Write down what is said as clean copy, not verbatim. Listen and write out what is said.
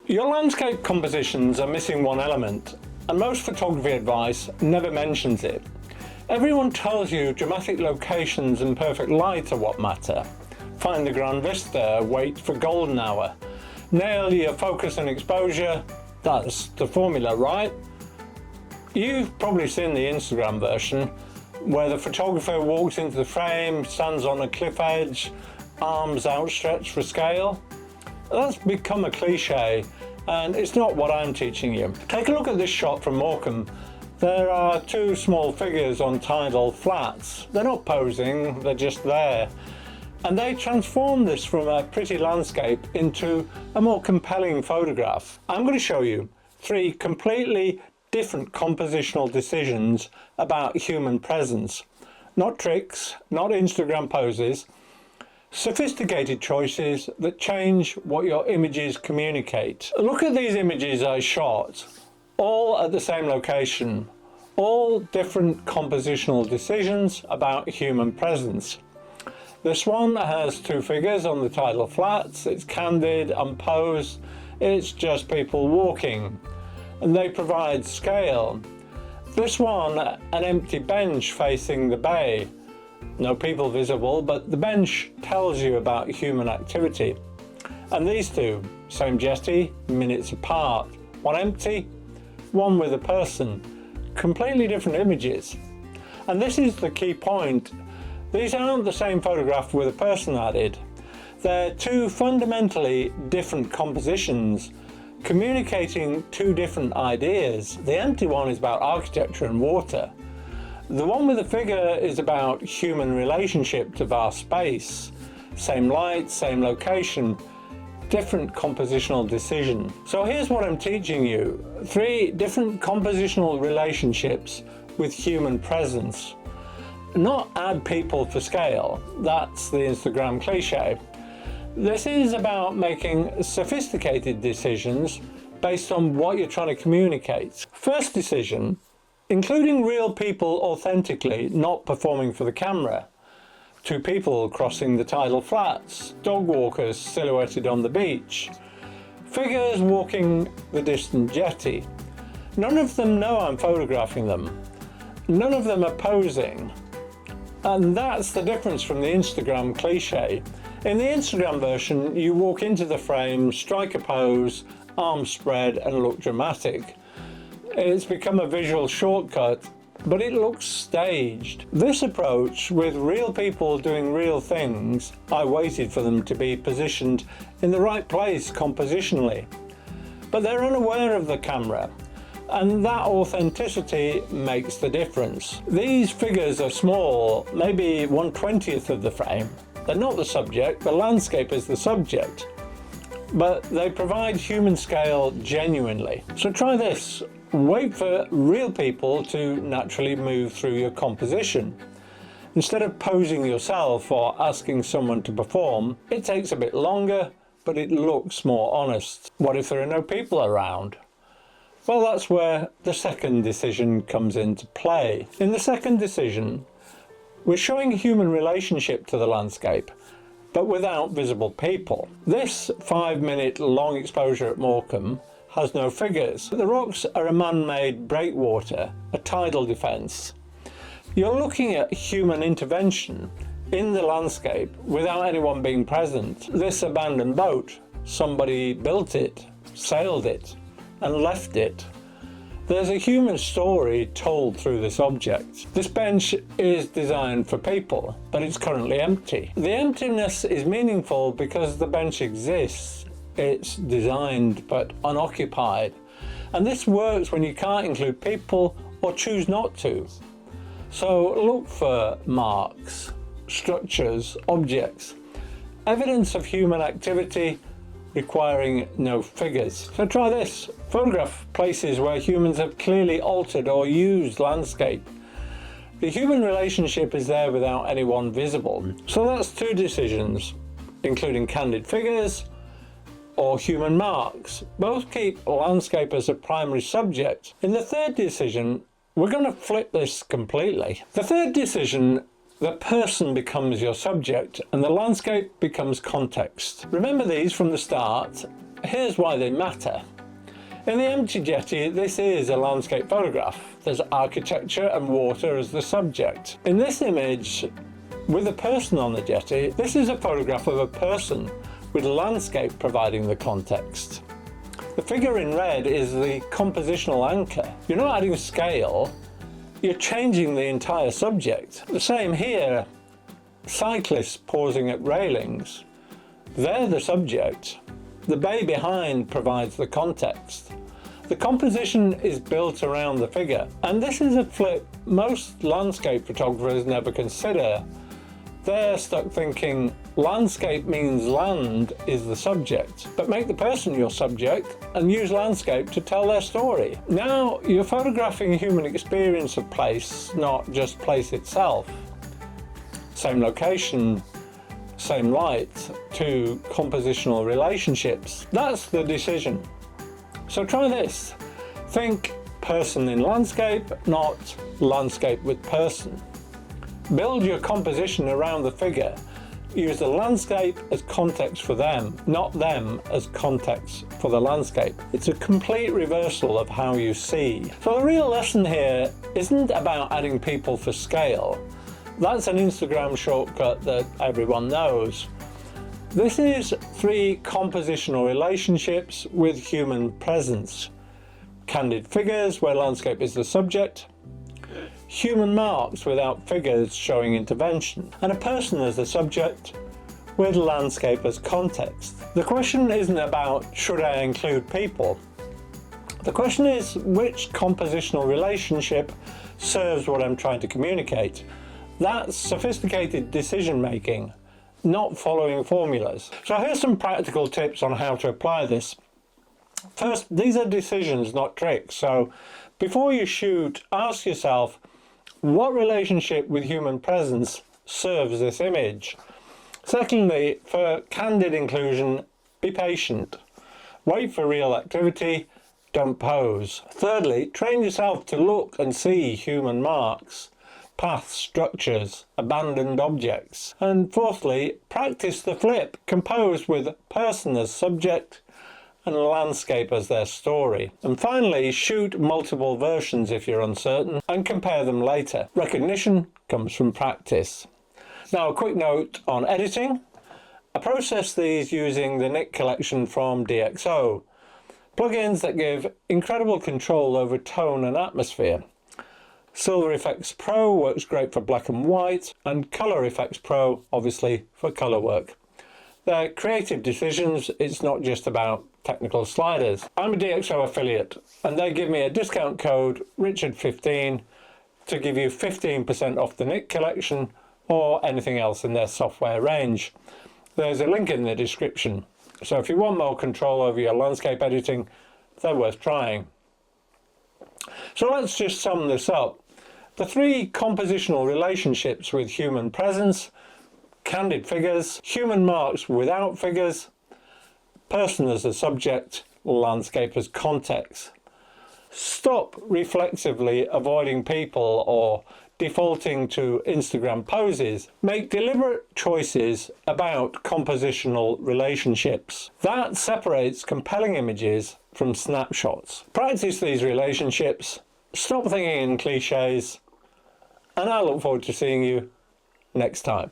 Your landscape compositions are missing one element, and most photography advice never mentions it. Everyone tells you dramatic locations and perfect light are what matter. Find the grand vista, wait for golden hour. Nail your focus and exposure, that's the formula, right? You've probably seen the Instagram version, where the photographer walks into the frame, stands on a cliff edge, arms outstretched for scale. That's become a cliche, and it's not what I'm teaching you. Take a look at this shot from Morecambe. There are two small figures on tidal flats. They're not posing, they're just there. And they transform this from a pretty landscape into a more compelling photograph. I'm going to show you 3 completely different compositional decisions about human presence. Not tricks, not Instagram poses, sophisticated choices that change what your images communicate. Look at these images I shot, all at the same location, all different compositional decisions about human presence. This one has 2 figures on the tidal flats, it's candid, unposed, it's just people walking, and they provide scale. This one, an empty bench facing the bay. No people visible, but the bench tells you about human activity. And these 2, same jetty, minutes apart. One empty, one with a person. Completely different images. And this is the key point. These aren't the same photograph with a person added. They're 2 fundamentally different compositions, communicating 2 different ideas. The empty one is about architecture and water. The one with the figure is about human relationship to vast space. Same light, same location, different compositional decision. So here's what I'm teaching you. 3 different compositional relationships with human presence. Not add people for scale, that's the Instagram cliche. This is about making sophisticated decisions based on what you're trying to communicate. First decision, including real people authentically, not performing for the camera. 2 people crossing the tidal flats, dog walkers silhouetted on the beach, figures walking the distant jetty. None of them know I'm photographing them. None of them are posing. And that's the difference from the Instagram cliche. In the Instagram version, you walk into the frame, strike a pose, arms spread, and look dramatic. It's become a visual shortcut, but it looks staged. This approach, with real people doing real things, I waited for them to be positioned in the right place compositionally. But they're unaware of the camera, and that authenticity makes the difference. These figures are small, maybe 1/20th of the frame. They're not the subject, the landscape is the subject. But they provide human scale genuinely. So try this. Wait for real people to naturally move through your composition. Instead of posing yourself or asking someone to perform, it takes a bit longer, but it looks more honest. What if there are no people around? Well, that's where the second decision comes into play. In the second decision, we're showing human relationship to the landscape, but without visible people. This 5-minute long exposure at Morecambe has no figures. The rocks are a man-made breakwater, a tidal defence. You're looking at human intervention in the landscape without anyone being present. This abandoned boat, somebody built it, sailed it, and left it. There's a human story told through this object. This bench is designed for people, but it's currently empty. The emptiness is meaningful because the bench exists. It's designed but unoccupied. And this works when you can't include people or choose not to. So look for marks, structures, objects, evidence of human activity requiring no figures. So try this. Photograph places where humans have clearly altered or used landscape. The human relationship is there without anyone visible. So that's 2 decisions, including candid figures or human marks. Both keep landscape as a primary subject. In the third decision, we're going to flip this completely. The third decision, the person becomes your subject and the landscape becomes context. Remember these from the start, here's why they matter. In the empty jetty, this is a landscape photograph. There's architecture and water as the subject. In this image, with a person on the jetty, this is a photograph of a person with landscape providing the context. The figure in red is the compositional anchor. You're not adding scale, you're changing the entire subject. The same here, cyclists pausing at railings. They're the subject. The bay behind provides the context. The composition is built around the figure, and this is a flip most landscape photographers never consider. They're stuck thinking landscape means land is the subject, but make the person your subject and use landscape to tell their story. Now you're photographing human experience of place, not just place itself. Same location, same light, two compositional relationships. That's the decision. So try this. Think person in landscape, not landscape with person. Build your composition around the figure. Use the landscape as context for them, not them as context for the landscape. It's a complete reversal of how you see. So the real lesson here isn't about adding people for scale. That's an Instagram shortcut that everyone knows. This is 3 compositional relationships with human presence. Candid figures where landscape is the subject, human marks without figures showing intervention, and a person as the subject with landscape as context. The question isn't about should I include people. The question is which compositional relationship serves what I'm trying to communicate. That's sophisticated decision making, not following formulas. So here's some practical tips on how to apply this. First, these are decisions, not tricks. So before you shoot, ask yourself, what relationship with human presence serves this image? Secondly, for candid inclusion, be patient. Wait for real activity, don't pose. Thirdly, train yourself to look and see human marks, paths, structures, abandoned objects. And fourthly, practice the flip, compose with person as subject and landscape as their story. And finally, shoot multiple versions if you're uncertain and compare them later. Recognition comes from practice. Now a quick note on editing. I process these using the Nick collection from DxO. Plugins that give incredible control over tone and atmosphere. Silver Effects Pro works great for black and white, and Color Effects Pro obviously for color work. They're creative decisions, it's not just about technical sliders. I'm a DxO affiliate and they give me a discount code Richard15 to give you 15% off the Nick collection or anything else in their software range. There's a link in the description. So if you want more control over your landscape editing, they're worth trying. So let's just sum this up. The 3 compositional relationships with human presence, candid figures, human marks without figures, person as a subject, landscape as context. Stop reflexively avoiding people or defaulting to Instagram poses. Make deliberate choices about compositional relationships. That separates compelling images from snapshots. Practice these relationships, stop thinking in cliches, and I look forward to seeing you next time.